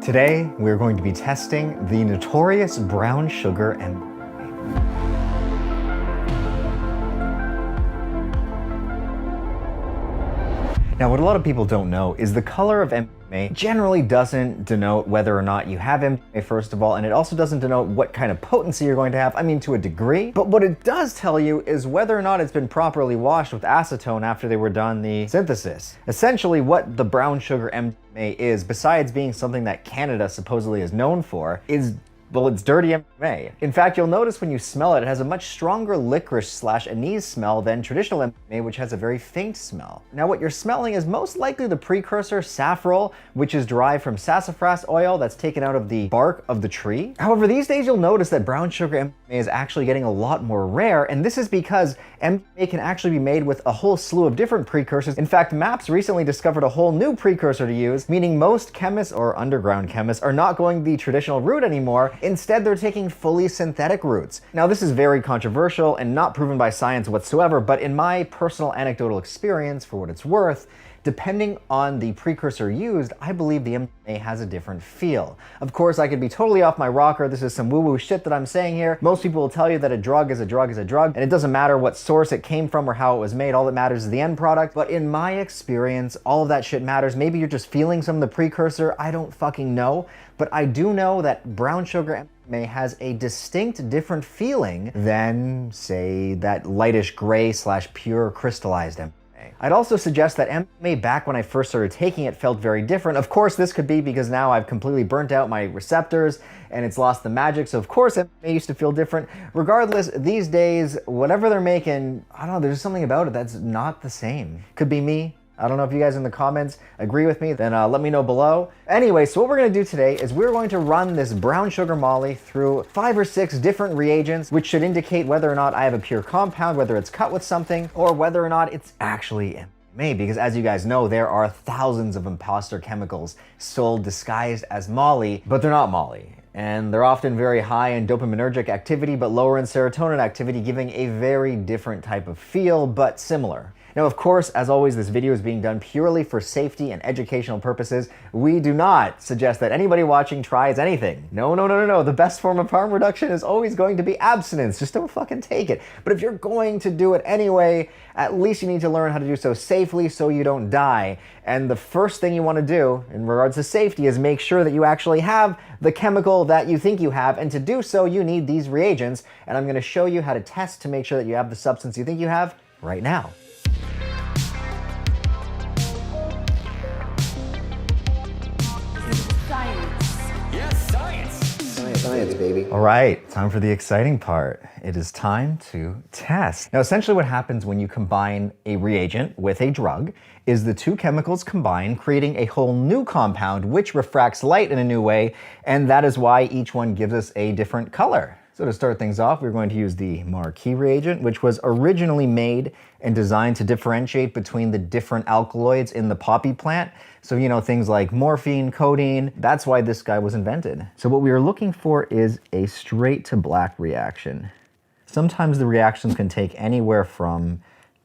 Today, we're going to be testing the notorious brown sugar MDMA. Now, what a lot of people don't know is the color of MDMA generally doesn't denote whether or not you have MDMA, first of all, and it also doesn't denote what kind of potency you're going to have, I mean, to a degree. But what it does tell you is whether or not it's been properly washed with acetone after they were done the synthesis. Essentially, what the brown sugar MDMA is, besides being something that Canada supposedly is known for, is, well, it's dirty MDMA. In fact, you'll notice when you smell it, it has a much stronger licorice/anise smell than traditional MDMA, which has a very faint smell. Now, what you're smelling is most likely the precursor safrole, which is derived from sassafras oil that's taken out of the bark of the tree. However, these days you'll notice that brown sugar MDMA is actually getting a lot more rare, and this is because MDMA can actually be made with a whole slew of different precursors. In fact, MAPS recently discovered a whole new precursor to use, meaning most chemists or underground chemists are not going the traditional route anymore. Instead, they're taking fully synthetic routes. Now, this is very controversial and not proven by science whatsoever, but in my personal anecdotal experience, for what it's worth, depending on the precursor used, I believe the MDMA has a different feel. Of course, I could be totally off my rocker. This is some woo-woo shit that I'm saying here. Most people will tell you that a drug is a drug is a drug, and it doesn't matter what source it came from or how it was made. All that matters is the end product. But in my experience, all of that shit matters. Maybe you're just feeling some of the precursor. I don't fucking know. But I do know that brown sugar MDMA has a distinct different feeling than, say, that lightish gray/pure crystallized MDMA. I'd also suggest that MDMA back when I first started taking it felt very different. Of course, this could be because now I've completely burnt out my receptors and it's lost the magic. So of course MDMA used to feel different. Regardless, these days, whatever they're making, I don't know, there's something about it that's not the same. Could be me. I don't know if you guys in the comments agree with me, then let me know below. Anyway, so what we're gonna do today is we're going to run this brown sugar molly through 5 or 6 different reagents, which should indicate whether or not I have a pure compound, whether it's cut with something, or whether or not it's actually MDMA, because as you guys know, there are thousands of imposter chemicals sold disguised as molly, but they're not molly. And they're often very high in dopaminergic activity, but lower in serotonin activity, giving a very different type of feel, but similar. Now, of course, as always, this video is being done purely for safety and educational purposes. We do not suggest that anybody watching tries anything. No, no, no, no, no. The best form of harm reduction is always going to be abstinence. Just don't fucking take it. But if you're going to do it anyway, at least you need to learn how to do so safely so you don't die. And the first thing you want to do in regards to safety is make sure that you actually have the chemical that you think you have. And to do so, you need these reagents. And I'm going to show you how to test to make sure that you have the substance you think you have right now. Science, baby. All right, time for the exciting part. It is time to test. Now, essentially what happens when you combine a reagent with a drug is the two chemicals combine, creating a whole new compound which refracts light in a new way, and that is why each one gives us a different color. So to start things off, we're going to use the marquee reagent, which was originally made and designed to differentiate between the different alkaloids in the poppy plant. So, you know, things like morphine, codeine, that's why this guy was invented. So what we are looking for is a straight to black reaction. Sometimes the reactions can take anywhere from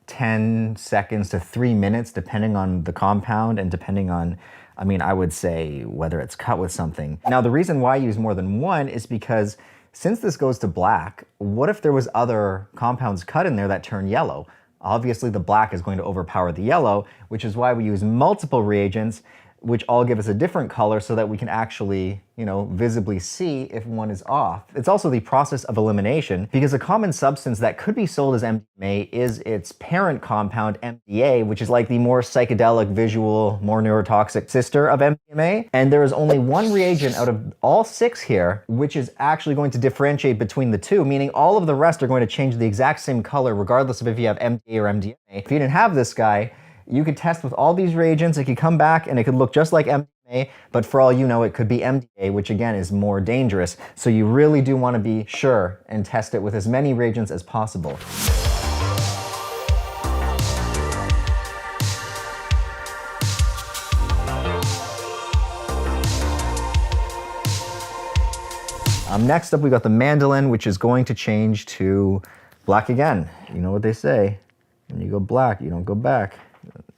10 seconds to 3 minutes, depending on the compound and depending on, I would say whether it's cut with something. Now, the reason why I use more than one is because since this goes to black, what if there was other compounds cut in there that turn yellow? Obviously, the black is going to overpower the yellow, which is why we use multiple reagents, which all give us a different color so that we can actually, visibly see if one is off. It's also the process of elimination, because a common substance that could be sold as MDMA is its parent compound, MDA, which is like the more psychedelic, visual, more neurotoxic sister of MDMA. And there is only one reagent out of all 6 here, which is actually going to differentiate between the two, meaning all of the rest are going to change the exact same color, regardless of if you have MDA or MDMA. If you didn't have this guy, you could test with all these reagents, it could come back and it could look just like MDMA, but for all you know, it could be MDA, which again is more dangerous. So you really do want to be sure and test it with as many reagents as possible. Next up, we got the mandolin, which is going to change to black again. You know what they say, when you go black, you don't go back.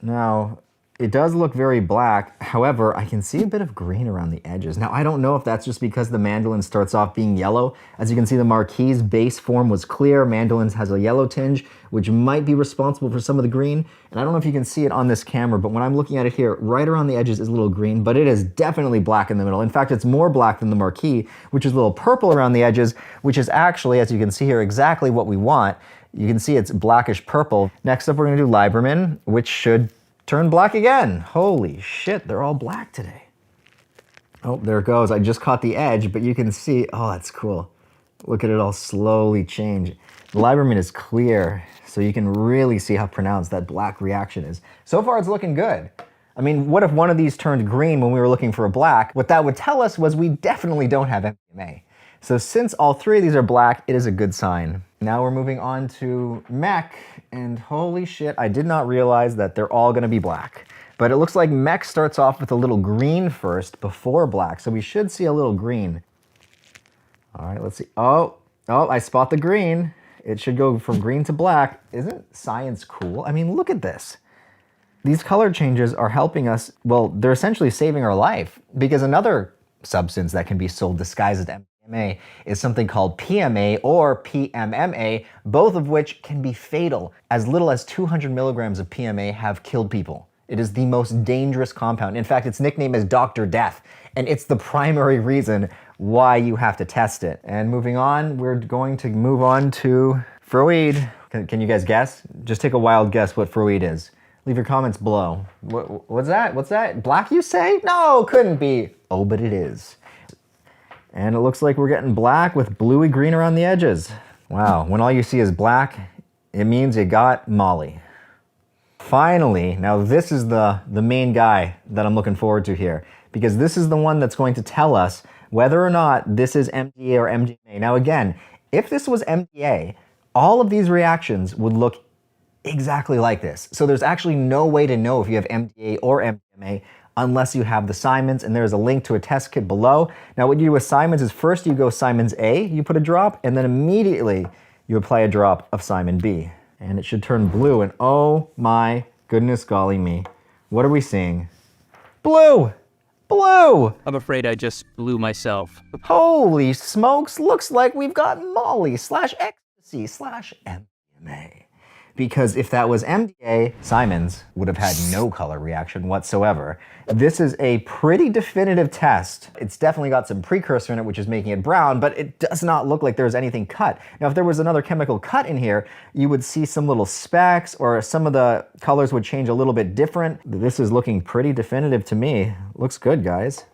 Now, It does look very black. However, I can see a bit of green around the edges. Now, I don't know if that's just because the mandolin starts off being yellow. As you can see, the Marquis base form was clear. Mandolins has a yellow tinge, which might be responsible for some of the green. And I don't know if you can see it on this camera, but when I'm looking at it here, right around the edges is a little green, but it is definitely black in the middle. In fact, it's more black than the Marquis, which is a little purple around the edges, which is actually, as you can see here, exactly what we want. You can see it's blackish purple. Next up, we're gonna do Liberman, which should turn black again. Holy shit, they're all black today. Oh, there it goes. I just caught the edge, but you can see, oh, that's cool. Look at it all slowly change. The Liberman is clear, so you can really see how pronounced that black reaction is. So far, it's looking good. I mean, what if one of these turned green when we were looking for a black? What that would tell us was we definitely don't have MDMA. So since all three of these are black, it is a good sign. Now we're moving on to Mech, and holy shit, I did not realize that they're all gonna be black. But it looks like Mech starts off with a little green first before black, so we should see a little green. All right, let's see. Oh, I spot the green. It should go from green to black. Isn't science cool? I mean, look at this. These color changes are helping us, well, they're essentially saving our life, because another substance that can be sold disguised as MDMA is something called PMA or PMMA, both of which can be fatal. As little as 200 milligrams of PMA have killed people. It is the most dangerous compound. In fact, its nickname is Dr. Death, and it's the primary reason why you have to test it. And moving on, we're going to move on to Freud. Can you guys guess? Just take a wild guess what Freud is. Leave your comments below. What's that? What's that? Black, you say? No, couldn't be. Oh, but it is. And it looks like we're getting black with bluey green around the edges. Wow, when all you see is black, it means you got Molly. Finally, now this is the main guy that I'm looking forward to here, because this is the one that's going to tell us whether or not this is MDA or MDMA. Now again, if this was MDA, all of these reactions would look exactly like this. So there's actually no way to know if you have MDA or MDMA unless you have the Simons, and there's a link to a test kit below. Now what you do with Simons is first you go Simons A, you put a drop, and then immediately you apply a drop of Simon B. And it should turn blue, and oh my goodness golly me. What are we seeing? Blue! Blue! I'm afraid I just blew myself. Holy smokes, looks like we've got Molly / ecstasy / MDMA. Because if that was MDA, Simons would have had no color reaction whatsoever. This is a pretty definitive test. It's definitely got some precursor in it, which is making it brown, but it does not look like there's anything cut. Now, if there was another chemical cut in here, you would see some little specks, or some of the colors would change a little bit different. This is looking pretty definitive to me. Looks good, guys.